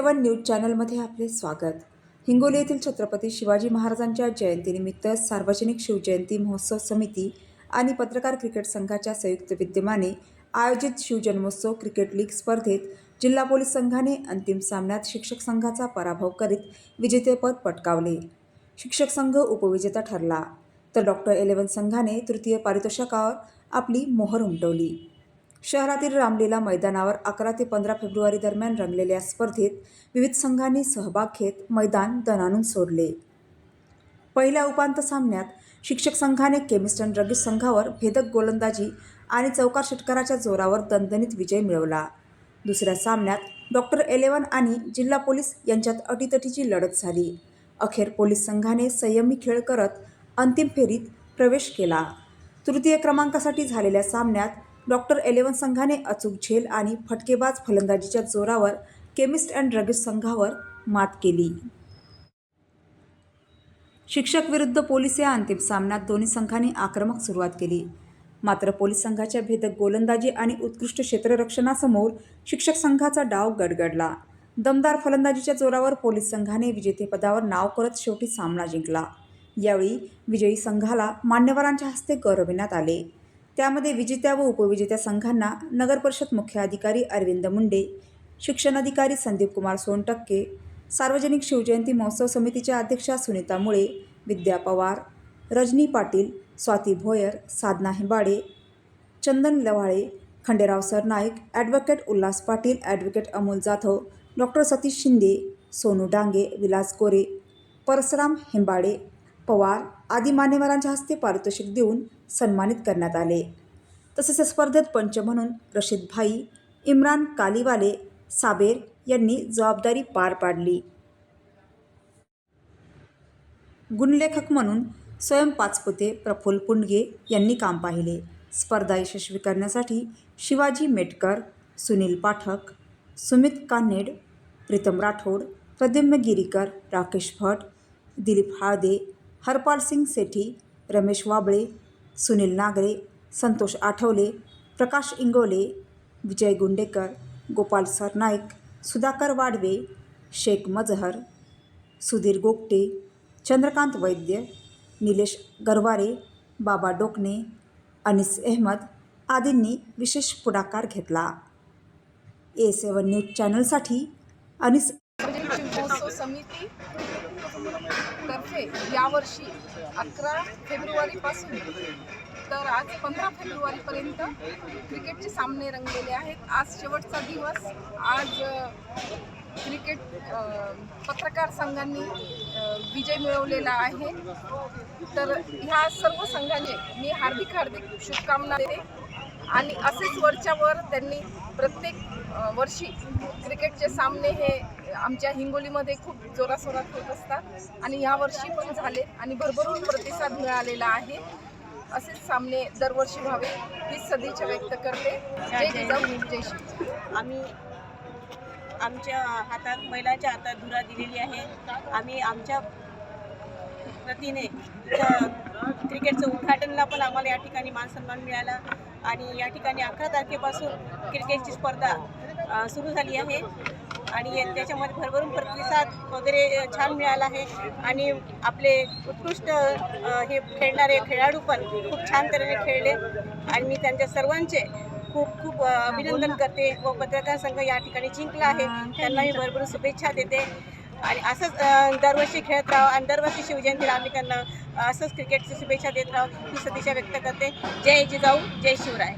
A7 news चॅनलमध्ये आपले स्वागत। हिंगोली येथील छत्रपती शिवाजी महाराजांच्या जयंतीनिमित्त सार्वजनिक शिवजयंती महोत्सव समिती आणि पत्रकार क्रिकेट संघाच्या संयुक्त विद्यमाने आयोजित शिवजन्मोत्सव क्रिकेट लीग स्पर्धेत जिल्हा पोलीस संघाने अंतिम सामन्यात शिक्षक संघाचा पराभव करीत विजेतेपद पटकावले। शिक्षक संघ उपविजेता ठरला, तर डॉक्टर 11 संघाने तृतीय पारितोषिकावर आपली मोहर उमटवली। शहरातील रामलीला मैदानावर 11 ते 15 फेब्रुवारी दरम्यान रंगलेल्या स्पर्धेत विविध संघांनी सहभाग घेत मैदान दणाणून सोडले। पहिल्या उपांत्य सामन्यात शिक्षक संघाने केमिस्ट अँड ड्रगिस्ट संघावर भेदक गोलंदाजी आणि चौकार षटकाराच्या जोरावर दणदणीत विजय मिळवला। दुसऱ्या सामन्यात डॉक्टर 11 आणि जिल्हा पोलीस यांच्यात अटीतटीची लढत झाली। अखेर पोलीस संघाने संयमी खेळ करत अंतिम फेरीत प्रवेश केला। तृतीय क्रमांकासाठी झालेल्या सामन्यात डॉक्टर 11 संघाने अचूक झेल आणि फटकेबाज फलंदाजीच्या जोरावर केमिस्ट अँड ड्रगिस्ट संघावर मात केली। शिक्षक विरुद्ध पोलीस या अंतिम सामन्यात दोन्ही संघांनी आक्रमक सुरुवात केली, मात्र पोलीस संघाच्या भेदक गोलंदाजी आणि उत्कृष्ट क्षेत्ररक्षणासमोर शिक्षक संघाचा डाव गडगडला। दमदार फलंदाजीच्या जोरावर पोलीस संघाने विजेतेपदावर नाव करत शेवटी सामना जिंकला। यावेळी विजयी संघाला मान्यवरांच्या हस्ते गौरविण्यात आले। त्यामध्ये विजेत्या व उपविजेत्या संघांना नगरपरिषद मुख्य अधिकारी अरविंद मुंडे, शिक्षण अधिकारी संदीप कुमार सोनटक्के, सार्वजनिक शिवजयंती महोत्सव समितीच्या अध्यक्षा Sunita Mule, Vidya Pawar, Rajni Patil, Swati Bhoyar, Sadhana Himbade, Chandan Lawale, Khanderao Sarnaik, advocate Ulhas Patil, advocate Amol Jadhav, doctor Satish Shinde, Sonu Dange, Vilas Gore, Parasram Himbade, Pawar आदी मान्यवरांच्या हस्ते पारितोषिक देऊन सन्मानित करण्यात आले। तसेच या स्पर्धेत पंच म्हणून रशीद भाई, इम्रान कालीवाले, साबेर यांनी जबाबदारी पार पाडली। गुणलेखक म्हणून स्वयं पाचपुते, प्रफुल्ल पुंडगे यांनी काम पाहिले। स्पर्धा यशस्वी करण्यासाठी शिवाजी मेटकर, सुनील पाठक, सुमित कानेड, प्रीतम राठोड, प्रद्युम्न गिरीकर, राकेश भट, दिलीप हाळदे, हरपाल सिंग सेठी, रमेश वाबळे, सुनील नागरे, संतोष आठवले, प्रकाश इंगोले, विजय गुंडेकर, गोपाल सरनाईक, सुधाकर वाडवे, शेख मजहर, सुधीर गोगटे, चंद्रकांत वैद्य, निलेश गरवारे, बाबा डोकणे, अनिस अहमद आदींनी विशेष पुढाकार घेतला। A7 न्यूज चॅनलसाठी अनिस शिवजन्मोत्सव समिती तर्फे यावर्षी 11 फेब्रुवारीपासून तर आज 15 फेब्रुवारीपर्यंत क्रिकेटचे सामने रंगलेले आहेत। आज शेवटचा दिवस। आज क्रिकेट पत्रकार संघांनी विजय मिळवलेला आहे। तर ह्या सर्व संघांचे मी हार्दिक शुभकामना देते आणि असेच वरच्या वर त्यांनी प्रत्येक वर्षी क्रिकेटचे सामने हे आमच्या हिंगोलीमध्ये खूप जोराशोरात होत असतात आणि यावर्षी पण झाले आणि भरभरून प्रतिसाद मिळालेला आहे। असेच सामने दरवर्षी व्हावे ही सदिच्छा व्यक्त करते। जय जिजाऊ जय श्री। आम्ही आमच्या हातात महिलांच्या हातात धुरा दिलेली आहे। आम्ही आमच्या वतीने क्रिकेटचं उद्घाटनला पण आम्हाला या ठिकाणी मानसन्मान मिळाला आणि या ठिकाणी 11 तारखेपासून क्रिकेटची स्पर्धा सुरू झाली आहे आणि त्याच्यामध्ये भरभरून प्रतिसाद वगैरे छान मिळाला आहे आणि आपले उत्कृष्ट हे खेळणारे खेळाडू पण खूप छान तऱ्हेने खेळले आणि मी त्यांच्या सर्वांचे खूप खूप अभिनंदन करते व पत्रकार संघ या ठिकाणी जिंकला आहे त्यांना मी भरभरून शुभेच्छा देते आणि असंच दरवर्षी खेळत राहा आणि दरवर्षी शिवजयंतीला आम्ही त्यांना असंच क्रिकेटची शुभेच्छा देत राहू ही सदिच्छा व्यक्त करते। जय जिजाऊ जय शिवराय।